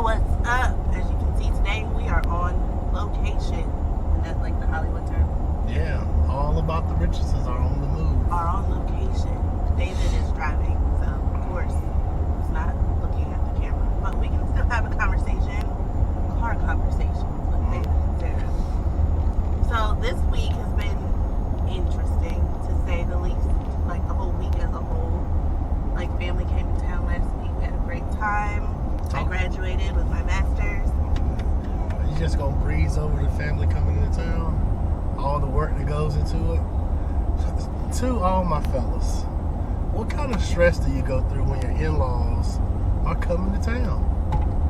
What's up? As you can see today, we are on location. And that's like the Hollywood term. Yeah, all about the Richardses are on the move. Are on location. David is driving, so of course he's not looking at the camera. But we can still have a conversation, car conversation with David and Sarah. So this week has been interesting, to say the least. Like the whole week as a whole. Like family came to town last week. We had a great time. I graduated with my master's. You just gonna breeze over the family coming into town? All the work that goes into it? To all my fellas, what kind of stress do you go through when your in-laws are coming to town?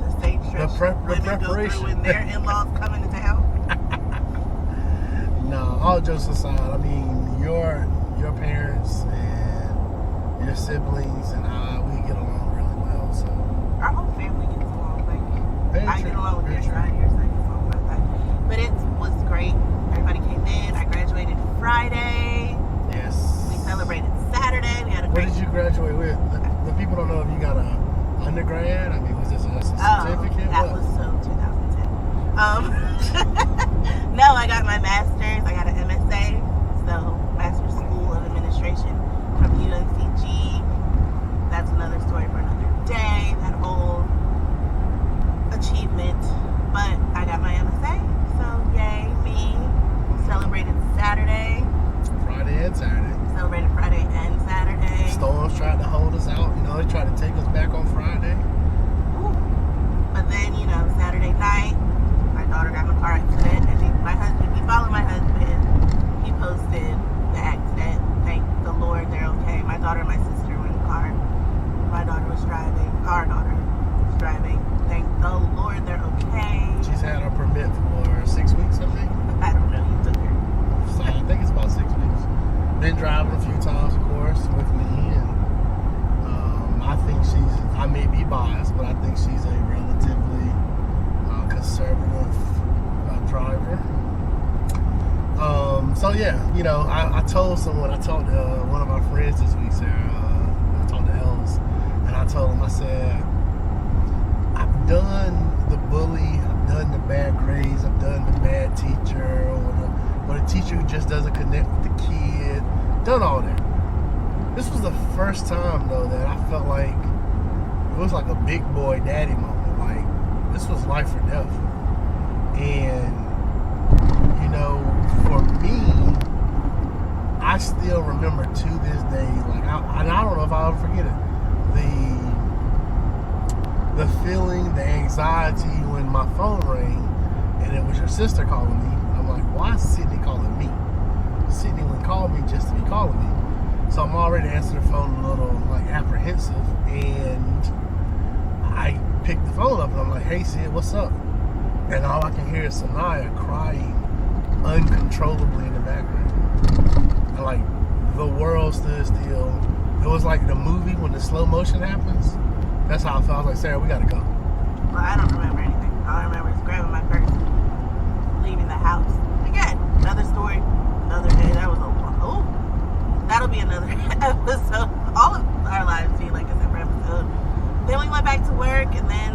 The same stress women go through when their in-laws coming to town. No, all jokes aside, I mean, your parents and your siblings and I, we get along really well, so. Our whole family gets along. Like, I get along with your side gets along with my side. But it was great. Everybody came in. I graduated Friday. Yes. We celebrated Saturday. We had a great... What did you graduate with? The people don't know if you got a undergrad. I mean, was this a certificate? That was so 2010. No, I got my master's. I got an MSA. So, Master's School of Administration from UNCG. That's another story for another day. That whole achievement. But I got my MSA. So, yay, me. Celebrated Saturday. Friday and Saturday. Celebrated Friday and Saturday. Storms tried to hold us out. You know, they tried to take us back on Friday. Ooh. But then, you know, Saturday night, my daughter got in a car accident. And my husband, he followed my husband. He posted the accident. Thank the Lord they're okay. My daughter and my sister were in the car. My daughter was driving. Our daughter was driving. Thank the Lord they're okay. She's had her permit for 6 weeks, I think. I don't know. You took her. So I think it's about 6 weeks. Been driving a few times, of course, with me, and I think I may be biased, but I think she's a relatively conservative driver. So yeah, you know, I told someone, I talked to one of my friends this week, Sarah, I talked to Ellis, and I told him, I said, I've done the bully, I've done the bad grades, I've done the bad teacher, or the teacher who just doesn't connect with the kid, done all that. This was the first time, though, that I felt like it was like a big boy daddy moment. Like, this was life or death. And, you know, for me, I still remember to this day, like, I don't know if I'll ever forget it, the feeling, the anxiety when my phone rang and it was your sister calling me. I'm like, why is Sydney calling me? Sydney wouldn't call me just to be calling me. So I'm already answering the phone a little like apprehensive, and I picked the phone up and I'm like, hey Sid, what's up? And all I can hear is Sanaya crying uncontrollably in the background. And like the world stood still. It was like the movie when the slow motion happens. That's how I felt. I was like, Sarah, we gotta go. Well, I don't remember anything. All I remember is grabbing my purse, leaving the house. Again, another story, another day. That was that'll be another episode. All of our lives be like a separate episode. Then we went back to work, and then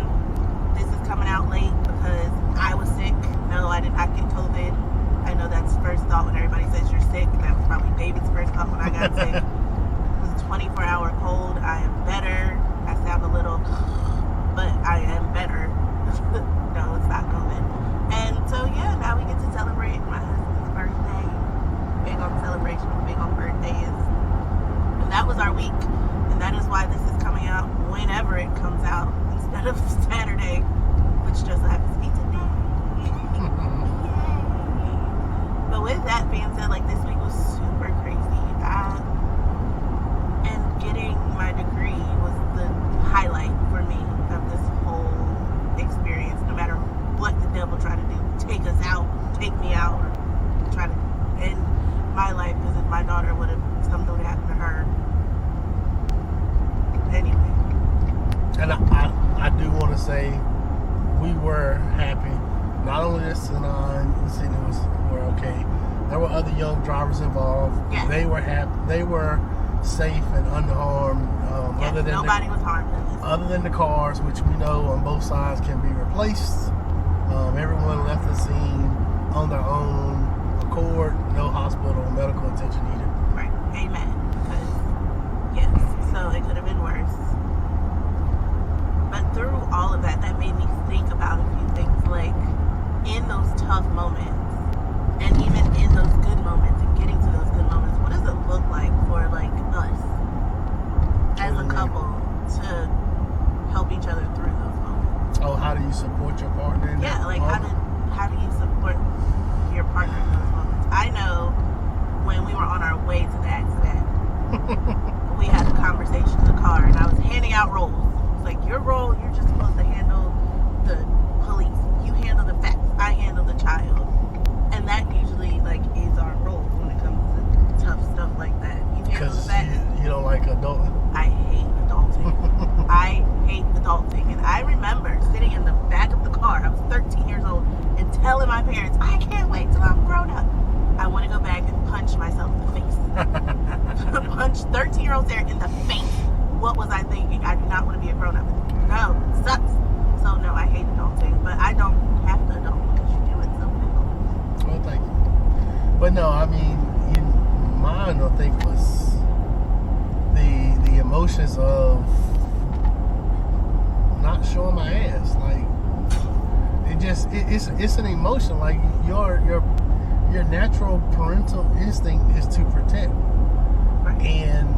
this is coming out late because I was sick. No, I did not get COVID. I know that's first thought when everybody says you're sick. That was probably David's first thought when I got sick. It was a 24-hour cold. I am better. I sound a little, but I am better. No, it's not COVID. And so, yeah, now we get to celebrate my husband's birthday. Big on celebrations, big on birthdays. And that was our week. And that is why this is coming out whenever it comes out instead of Saturday, which just happens to be today. But with that being said, like, this week was super crazy. And getting my degree was the highlight for me of this whole experience. No matter what the devil tried to do, take us out, take me out, or try to end my life, because if my daughter something would have happened to her. Anyway. And I do want to say we were happy. Not only that Sanaa and Sydney were okay. There were other young drivers involved. Yes. They were happy. They were safe and unharmed. Yes, nobody was harmed in this. Other than the cars, which we know on both sides can be replaced. Everyone left the scene on their own accord. No hospital or medical attention needed. Right. Amen. Because, yes, so it could have been worse. But through all of that, that made me think about a few things. Like, in those tough moments, and even in those good moments, and getting to those good moments, what does it look like for, like, us as a couple to help each other through those moments? Oh, how do you support your partner? Yeah, like how do you support your partner in those moments? I know when we were on our way to the accident, we had a conversation in the car, and I was handing out roles. It's like, your role, you're just supposed to handle the police. You handle the facts. I handle the child. And that usually, like, is our role when it comes to tough stuff like that. You handle the facts. You don't like adulting. I hate adulting. I hate adulting. And I remember sitting in the back of the car, I was 13 years old, and telling my parents, I can't wait till I'm grown up. I want to go back and punch myself in the face. Punch 13-year-old Sarah in the face. What was I thinking? I do not want to be a grown up. No, it sucks. So no, I hate adulting. But I don't have to adult because you do it so well. Well, thank you. But no, I mean, mine, I think, was the emotions of not showing my ass. Like, it's an emotion. Like, your natural parental instinct is to protect. Right. And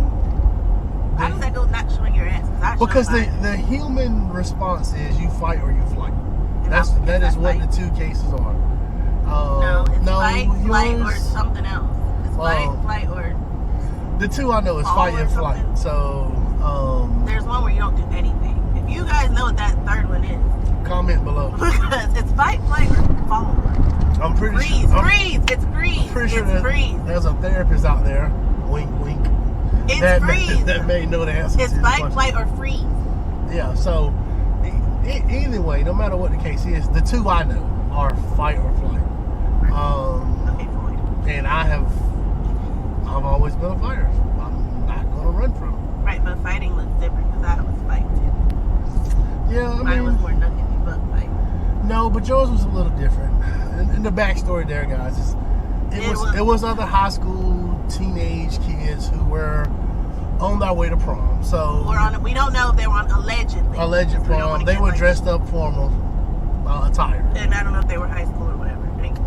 how does that go, not showing your ass? Because the human response is you fight or you flight. That is what the two cases are. No, it's fight, flight, or something else. It's fight, flight, or... The two I know is fight and flight. So, there's one where you don't do anything. If you guys know what that third one is, comment below. Because it's fight, flight, or follow. I'm pretty sure. Freeze. It's freeze. I'm pretty sure freeze. There's a therapist out there. Wink, wink. It's freeze. That may know the answer. It's fight, flight, or freeze. Yeah. So, either way, no matter what the case is, the two I know are fight or flight. Okay, Floyd. And I've always been a fighter. I'm not gonna run from it. Right, but fighting looks different because I was fighting too. Yeah, Mine was more nuggety buck fight. No, but yours was a little different. And the backstory there, guys, is it was other high school teenage kids who were on their way to prom. So we don't know if they were on alleged prom. They were dressed up formal attire. And I don't know if they were high school or whatever.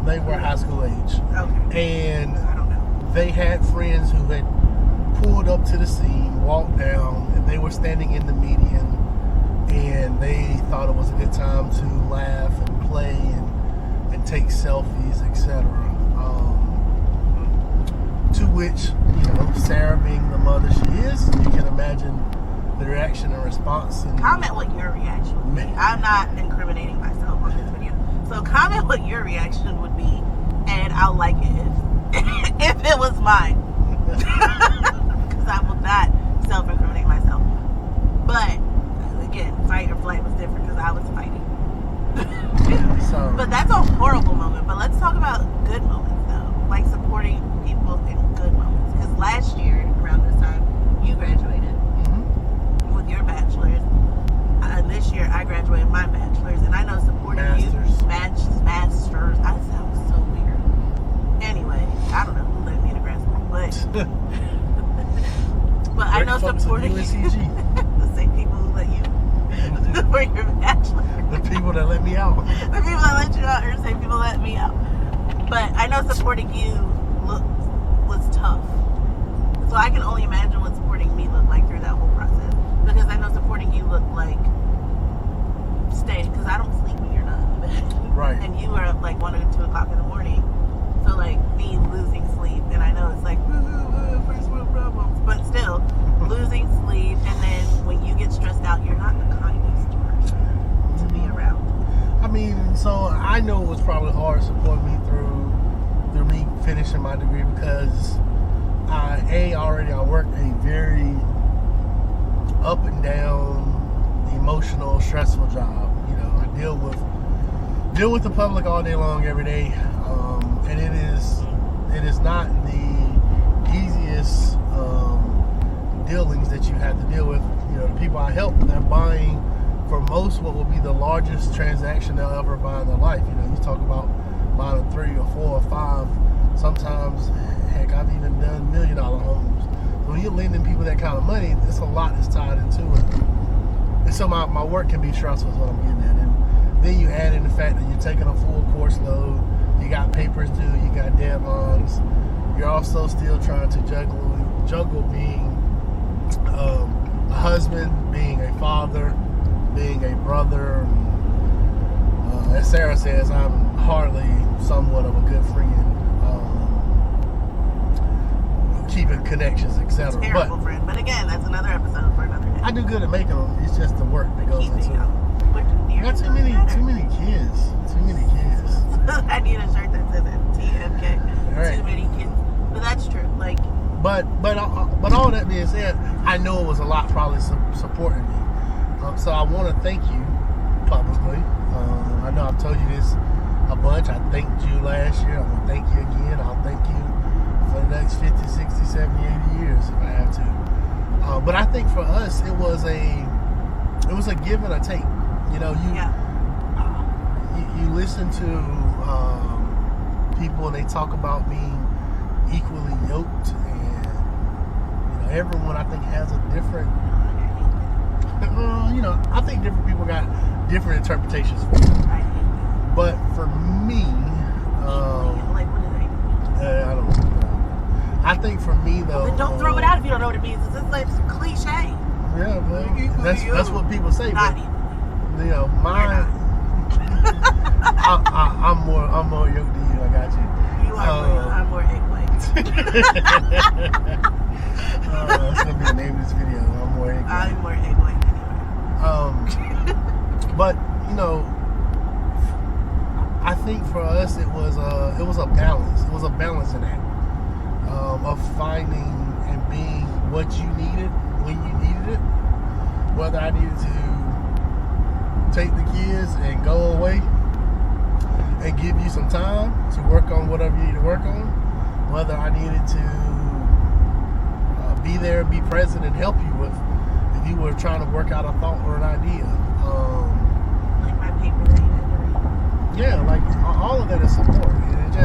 They were high school age. Okay. And I don't know. They had friends who had pulled up to the scene, walked down, and they were standing in the median, and they thought it was a good time to laugh and play and take selfies, etc. To which, Sarah being the mother she is, you can imagine the reaction and response. And comment what your reaction would be. I'm not incriminating myself on this video. So comment what your reaction would be, and I'll like it if it was mine. Because I will not self-incriminate myself. But, again, fight or flight was different because I was fighting. But that's a horrible moment. But let's talk about good moments, though. Like supporting people in good moments. Because last year, around this time, you graduated with your bachelor's. This year, I graduated my bachelor's. And I know supporting Masters. I sound so weird. Anyway, I don't know who let me into grad school. But I know supporting the same people who let you for your bachelor. The people that let me out. The people that let you out are the same people that let me out. But I know supporting you was tough. So I can only imagine what supporting me looked like through that whole process. Because I know supporting you looked like staying, because I don't sleep when you're not in bed. Right. And you were up like 1 or 2 o'clock in the morning. So like me losing sleep, and I know it's like first world problems, but still losing sleep, and then when you get stressed out, you're not the kindest person to be around. I mean, so I know it was probably hard to support me through me finishing my degree because I worked a very up and down, emotional, stressful job. I deal with the public all day long, every day, and it is not the easiest dealings that you have to deal with. You know, the people I help, they're buying for most what will be the largest transaction they'll ever buy in their life. You know, you talk about buying a 3 or 4 or 5. Sometimes, heck, I've even done $1 million homes. When you're lending people that kind of money, it's a lot that's tied into it. And so my work can be stressful is what I'm getting at. And then you add in the fact that you're taking a full course load, you got papers due, you got deadlines. You're also still trying to juggle being a husband, being a father, being a brother. As Sarah says, I'm hardly somewhat of a good friend. Keeping connections, etc. Terrible friend. But again, that's another episode for another day. I do good at making them. It's just the work that goes into it. I got too many kids. Too many kids. I need a shirt that says TMK. Right. Too many kids. But that's true. Like. But all that being said, I know it was a lot probably supporting me. So I want to thank you publicly. I know I've told you this a bunch. I thanked you last year. I'm gonna thank you again. I'll thank you for the next 50, 60, 70, 80 years if I have to. But I think for us, it was a give and a take. You know, you listen to people and they talk about being equally yoked, and you know, everyone I think has a different. You know, I think different people got different interpretations for it. But for me, like what do they? I don't know. I think for me though, Then don't throw it out if you don't know what it means. It's like cliche. Yeah, well, that's what people say. Not but, even. you know, mine. I'm more yoked than you. I got you. You are. I'm more egg white. That's gonna be the name of this video. I'm more egg white. I'm more egg white anyway. But you know, I think for us it was a balance. It was a balancing act of finding and being what you needed when you needed it. Whether I needed to take the kids and go away and give you some time to work on whatever you need to work on, whether I needed to be there, be present, and help you with if you were trying to work out a thought or an idea. Like my paper that you had to read. Yeah, like all of that is support, and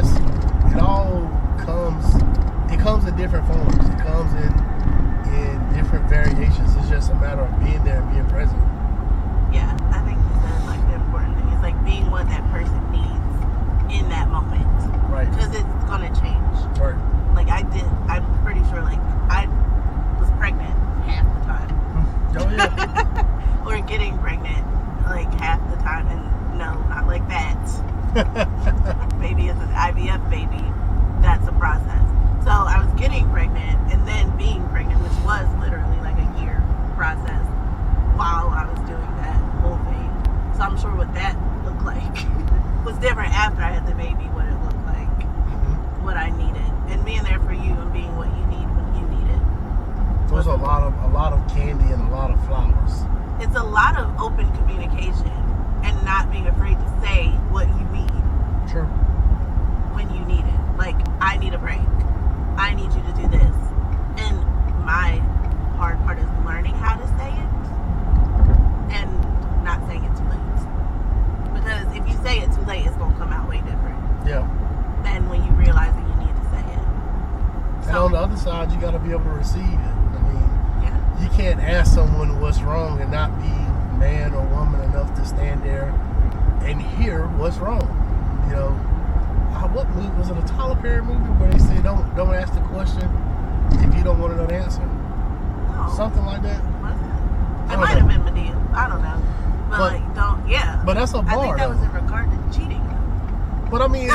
it all comes in different forms. It comes in different variations. It's just a matter of being there and being present. Yeah, I think you said like the important thing is like being what that person needs in that moment. Right. Because it's gonna change. Right. Like I'm pretty sure like I was pregnant half the time. Oh yeah. Or getting pregnant like half the time, and no, not like that. Maybe it's an IVF baby. That's a process. So I was getting pregnant and then being pregnant, which was literally like a year process while I was doing that whole thing. So I'm sure what that looked like was different after I had the baby, what it looked like, what I needed, and being there for you and being what you need when you need it. There's a lot of candy and a lot of flowers. It's a lot of open communication and not being afraid to say what you need. True. When you need it. Like, I need a break. I need you to do this. And my hard part is learning how to say it and not saying it too late. Because if you say it too late, it's going to come out way different Yeah. than when you realize that you need to say it. And on the other side, you got to be able to receive it. I mean, Yeah. you can't ask someone what's wrong and not be man or woman enough to stand there and hear what's wrong. You know, what movie was it? A Tyler Perry movie where they say don't ask the question if you don't want to know the answer. No. Something like that. Was it? I It don't might know. have been Medea. I don't know. But like, don't, yeah. But that's a I bar. think that was though. in regard to cheating. But I mean,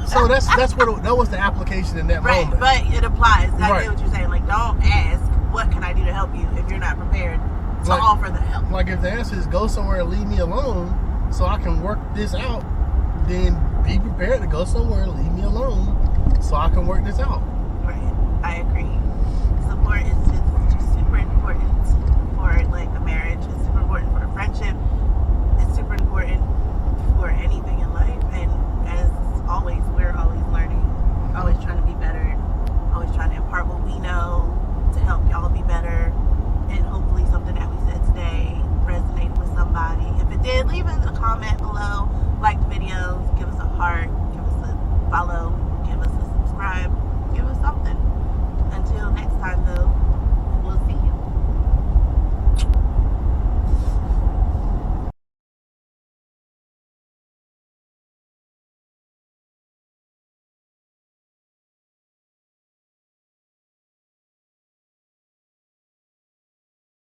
so that's what that was the application in that Right, moment. but it applies. I Right. get what you're saying. Like, don't ask, what can I do to help you if you're not prepared to Like- offer the help. Like if the answer is go somewhere and leave me alone so I can work this out, then be prepared to go somewhere and leave me alone so I can work this out. Right. I agree. Support is